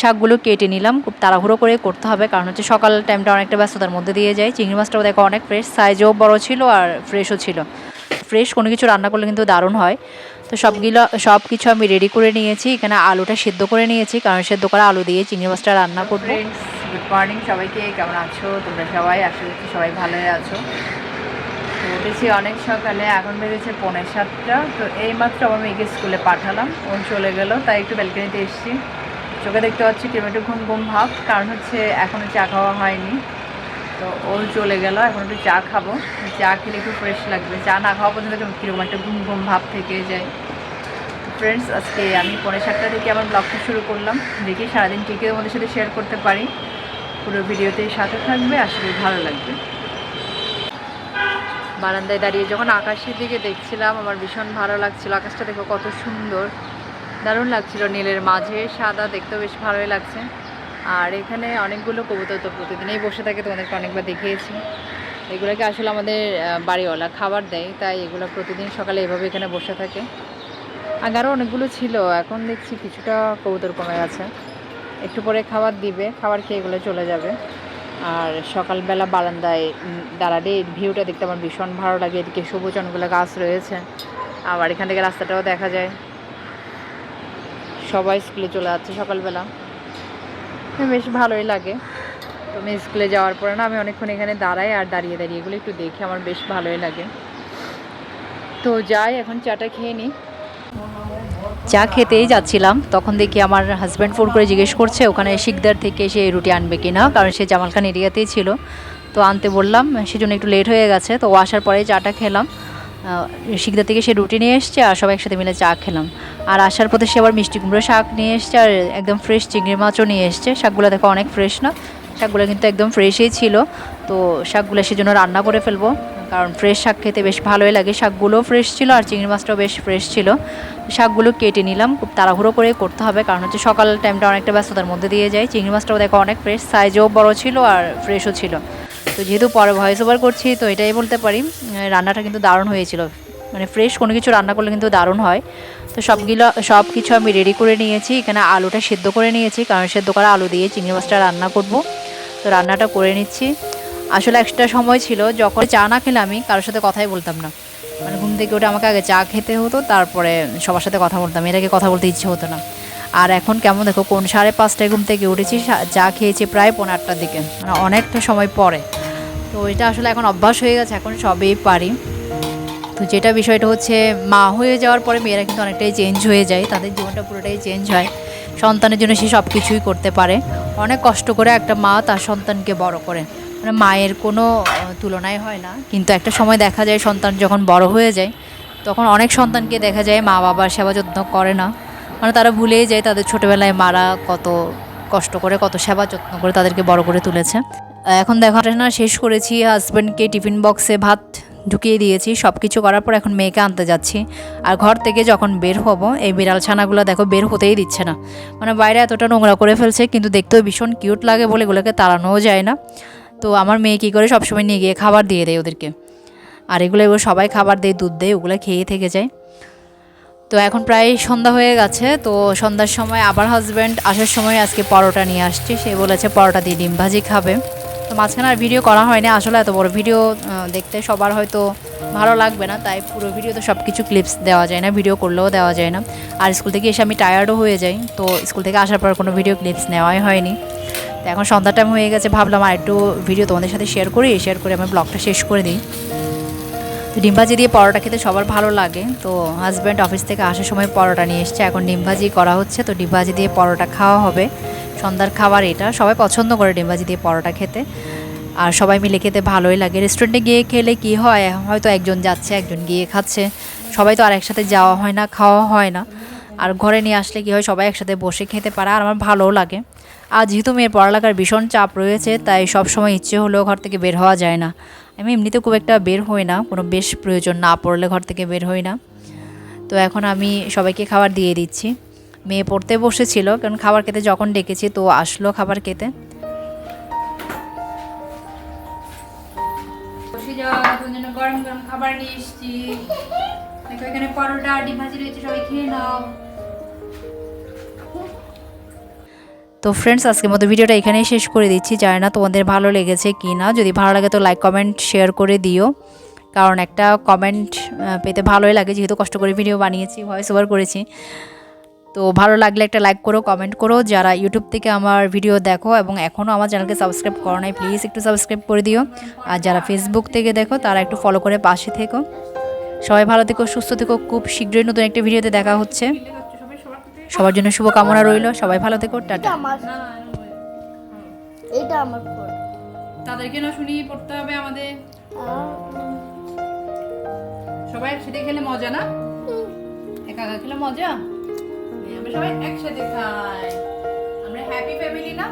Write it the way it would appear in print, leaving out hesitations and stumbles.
শাকগুলো কেটে নিলাম, খুব তাড়াহুড়ো করে করতে হবে কারণ হচ্ছে সকাল টাইমটা অনেকটা ব্যস্ততার মধ্যে দিয়ে যায়। চিংড়ি মাছটাও দেখো অনেক ফ্রেশ, সাইজও বড় ছিল আর ফ্রেশও ছিল। ফ্রেশ কোনো কিছু রান্না করলে কিন্তু দারুণ হয়। তো সব কিছু আমি রেডি করে নিয়েছি। এখানে আলুটা সেদ্ধ করে নিয়েছি কারণ সেদ্ধ করা আলু দিয়ে চিংড়ি মাছটা রান্না করব। গুড মর্নিং সবাইকে, কেমন আছো তোমরা সবাই? আশা করছি সবাই ভালোই আছো। তো উঠেছি অনেক সকালে, এখন বেরিয়েছে 6:45। তো এইমাত্র আমার মেয়েকে স্কুলে পাঠালাম, ও চলে গেল, তাই একটু ব্যালকনিতে এসেছি। চোখে দেখতে পাচ্ছি কেমন একটু ঘুম ঘুম ভাব, কারণ হচ্ছে এখনও চা খাওয়া হয়নি। তো ও চলে গেল, এখন একটু চা খাবো। চা খেলে একটু ফ্রেশ লাগবে, চা না খাওয়া পর্যন্ত কীরকম একটা ঘুম ঘুম ভাব থেকে যায়। ফ্রেন্ডস, আজকে আমি 7:45 থেকে আমার ব্লগটা শুরু করলাম। দেখি সারাদিন টিকে তোমাদের সাথে শেয়ার করতে পারি। পুরো ভিডিওতে সাথে থাকবে, আসলে ভালো লাগবে। বারান্দায় দাঁড়িয়ে যখন আকাশের দিকে দেখছিলাম আমার ভীষণ ভালো লাগছিল। আকাশটা দেখো কত সুন্দর, দারুণ লাগছিল, নীলের মাঝে সাদা, দেখতেও বেশ ভালোই লাগছে। আর এখানে অনেকগুলো কবুতর তো প্রতিদিনই বসে থাকে, তোমাদেরকে অনেকবার দেখিয়েছি। এগুলোকে আসলে আমাদের বাড়িওয়ালা খাবার দেয়, তাই এগুলো প্রতিদিন সকালে এভাবে এখানে বসে থাকে। আরও অনেকগুলো ছিল, এখন দেখছি কিছুটা কবুতর কমে গেছে। একটু পরে খাবার দিবে, খাবার খেয়ে এগুলো চলে যাবে। আর সকালবেলা বারান্দায় দাঁড়ালে ভিউটা দেখতে আমার ভীষণ ভালো লাগে। এদিকে সবুজ অনেকগুলো গাছ রয়েছে, আবার এখান থেকে রাস্তাটাও দেখা যায়। সবাই স্কুলে চলে যাচ্ছে সকালবেলা, বেশ ভালোই লাগে। তো আমি স্কুলে যাওয়ার পরে না আমি অনেকক্ষণ এখানে দাঁড়াই, আর দাঁড়িয়ে দাঁড়িয়ে এগুলো একটু দেখি, আমার বেশ ভালোই লাগে। তো যাই, এখন চাটা খেয়ে নিই। চা খেতেই যাচ্ছিলাম, তখন দেখি আমার হাজব্যান্ড ফোন করে জিজ্ঞেস করছে ওখানে শিকদার থেকে সে রুটি আনবে কিনা, কারণ সে জামাল খান এরিয়াতেই ছিল। তো আনতে বললাম, সেজন্য একটু লেট হয়ে গেছে। তো ও আসার পরেই চাটা খেলাম। শিকদার থেকে সে রুটি নিয়ে এসছে, আর সবাই একসাথে মিলে চা খেলাম। আর আসার পথে সে আবার মিষ্টি কুমড়ো শাক নিয়ে এসছে, আর একদম ফ্রেশ চিংড়ি মাছও নিয়ে এসছে। শাকগুলো দেখো অনেক ফ্রেশ না, শাকগুলো কিন্তু একদম ফ্রেশই ছিল। তো শাকগুলো সেজন্য রান্না করে ফেলবো, কারণ ফ্রেশ শাক খেতে বেশ ভালোই লাগে। শাকগুলোও ফ্রেশ ছিল আর চিংড়ি মাছটাও বেশ ফ্রেশ ছিল। শাকগুলো কেটে নিলাম, খুব তাড়াহুড়ো করে করতে হবে কারণ হচ্ছে সকাল টাইমটা অনেকটা ব্যস্ততার মধ্যে দিয়ে যায়। চিংড়ি মাছটাও দেখো অনেক ফ্রেশ, সাইজও বড় ছিল আর ফ্রেশও ছিল। তো যেহেতু পরে ভয়েস ওভার করছি, তো এটাই বলতে পারি রান্নাটা কিন্তু দারুণ হয়েছিল। মানে ফ্রেশ কোনো কিছু রান্না করলে কিন্তু দারুণ হয়। তো সব কিছু আমি রেডি করে নিয়েছি। এখানে আলুটা সেদ্ধ করে নিয়েছি, কারণ সেদ্ধ করা আলু দিয়ে চিংড়ি মাছটা রান্না করব। তো রান্নাটা করে নিচ্ছি। আসলে একটা সময় ছিল যখন চা না খেলে আমি কারোর সাথে কথাই বলতাম না। মানে ঘুম থেকে উঠে আমাকে আগে চা খেতে হতো, তারপরে সবার সাথে কথা বলতাম, এর আগে কথা বলতে ইচ্ছে হতো না। আর এখন কেমন দেখো, 5:30টায় ঘুম থেকে উঠেছি, চা খেয়েছি প্রায় 8:30টার দিকে, মানে অনেকটা সময় পরে। তো এটা আসলে এখন অভ্যাস হয়ে গেছে, এখন সবই পারি। তো যেটা বিষয়টা হচ্ছে, মা হয়ে যাওয়ার পরে মেয়েরা কিন্তু অনেকটাই চেঞ্জ হয়ে যায়, তাদের জীবনটা পুরোটাই চেঞ্জ হয়। সন্তানের জন্য সে সব কিছুই করতে পারে। অনেক কষ্ট করে একটা মা তার সন্তানকে বড় করে, মানে মায়ের কোনো তুলনায় হয় না। কিন্তু একটা সময় দেখা যায় সন্তান যখন বড় হয়ে যায়, তখন অনেক সন্তানকে দেখা যায় মা বাবার সেবা যত্ন করে না, মানে তারা ভুলেই যায় তাদের ছোটোবেলায় মারা কত কষ্ট করে, কত সেবা যত্ন করে তাদেরকে বড় করে তুলেছে। এখন দেখো না, শেষ করেছি, হাজব্যান্ডকে টিফিন বক্সে ভাত ঢুকিয়ে দিয়েছি, সব কিছু করার পর এখন মেয়েকে আনতে যাচ্ছি। আর ঘর থেকে যখন বের হব, এই বিড়াল ছানাগুলো দেখো বের হতেই দিচ্ছে না, মানে বাইরে এতটা নোংরা করে ফেলছে, কিন্তু দেখতেও ভীষণ কিউট লাগে বলে এগুলোকে তাড়ানোও যায় না। তো আমার মেয়ে কী করে সবসময় নিয়ে গিয়ে খাবার দিয়ে দেয় ওদেরকে, আর এগুলো সবাই খাবার দেয়, দুধ দেয়, ওগুলো খেয়ে থেকে যায়। তো এখন প্রায় সন্ধ্যা হয়ে গেছে। তো সন্ধ্যার সময় আবার হাজব্যান্ড আসার সময় আজকে পরোটা নিয়ে আসছে, সে বলেছে পরোটা দিয়ে ডিম ভাজি খাবে। তো মাঝখানে আর ভিডিও করা হয়নি, আসলে এত বড় ভিডিও দেখতে সবার হয়তো ভালো লাগবে না, তাই পুরো ভিডিও তো সব কিছু ক্লিপস দেওয়া যায় না, ভিডিও করলেও দেওয়া যায় না। আর স্কুল থেকে এসে আমি টায়ার্ডও হয়ে যাই, তো স্কুল থেকে আসার পর কোনো ভিডিও ক্লিপস নেওয়াই হয়নি। তো এখন সন্ধ্যা টাইম হয়ে গেছে, ভাবলাম আর একটু ভিডিও তোমাদের সাথে শেয়ার করে আমি ব্লগটা শেষ করে দিই। তো ডিম ভাজি দিয়ে পরোটা খেতে সবার ভালো লাগে। তো হাজব্যান্ড অফিস থেকে আসার সময় পরোটা নিয়ে এসছে, এখন ডিম ভাজি করা হচ্ছে। তো ডিম ভাজি দিয়ে পরোটা খাওয়া হবে, সন্ধ্যার খাবার এটা। সবাই পছন্দ করে ডিম ভাজি দিয়ে পরোটা খেতে, আর সবাই মিলে খেতে ভালোই লাগে। রেস্টুরেন্টে গিয়ে খেলে কি হয়, হয়তো একজন যাচ্ছে একজন গিয়ে খাচ্ছে, সবাই তো আর একসাথে যাওয়া হয় না, খাওয়া হয় না। আর ঘরে নিয়ে আসলে কি হয়, সবাই একসাথে বসে খেতে পারে, আর আমার ভালোও লাগে। আর যেহেতু মেয়ের পড়ালেখার ভীষণ চাপ রয়েছে, তাই সব সময় ইচ্ছে হলেও ঘর থেকে বের হওয়া যায় না। আমি এমনিতে খুব একটা বের হই না, কোনো বেশ প্রয়োজন না পড়লে ঘর থেকে বের হই না। তো এখন আমি সবাইকে খাবার দিয়ে দিচ্ছি। মেয়ে পড়তে বসেছিল, কারণ খাবার খেতে যখন ডেকেছি তো আসলো খাবার খেতে। গরম গরম খাবার নিয়ে এসেছি, এখানে পরোটা ডিম ভাজি রয়েছে, সবাই খেয়ে নাও। তো ফ্রেন্ডস, আজকের মতো ভিডিওটা এখানেই শেষ করে দিচ্ছি। জানি না তোমাদের ভালো লেগেছে কি না। যদি ভালো লাগে তো লাইক কমেন্ট শেয়ার করে দিও, কারণ একটা কমেন্ট পেতে ভালোই লাগে, যেহেতু কষ্ট করে ভিডিও বানিয়েছি, ভয়েস ওভার করেছি। তো ভালো লাগলে একটা লাইক করো, কমেন্ট করো। যারা ইউটিউব থেকে আমার ভিডিও দেখো এবং এখনও আমার চ্যানেলকে সাবস্ক্রাইব করো নাই, প্লিজ একটু সাবস্ক্রাইব করে দিও। আর যারা ফেসবুক থেকে দেখো তারা একটু ফলো করে পাশে থেকো। সবাই ভালো থেকো, সুস্থ থেকো। খুব শীঘ্রই নতুন একটা ভিডিওতে দেখা হচ্ছে। সবার জন্য শুভকামনা রইল। সবাই ভালো থেকো, টাটা। এটা আমার ফোন। তাদেরকে না শুনিয়ে পড়তে হবে আমাদের। সবাই একসাথে খেলে মজা না, একা একা খেলে মজা। আমরা সবাই একসাথে খাই, আমরা হ্যাপি ফ্যামিলি না।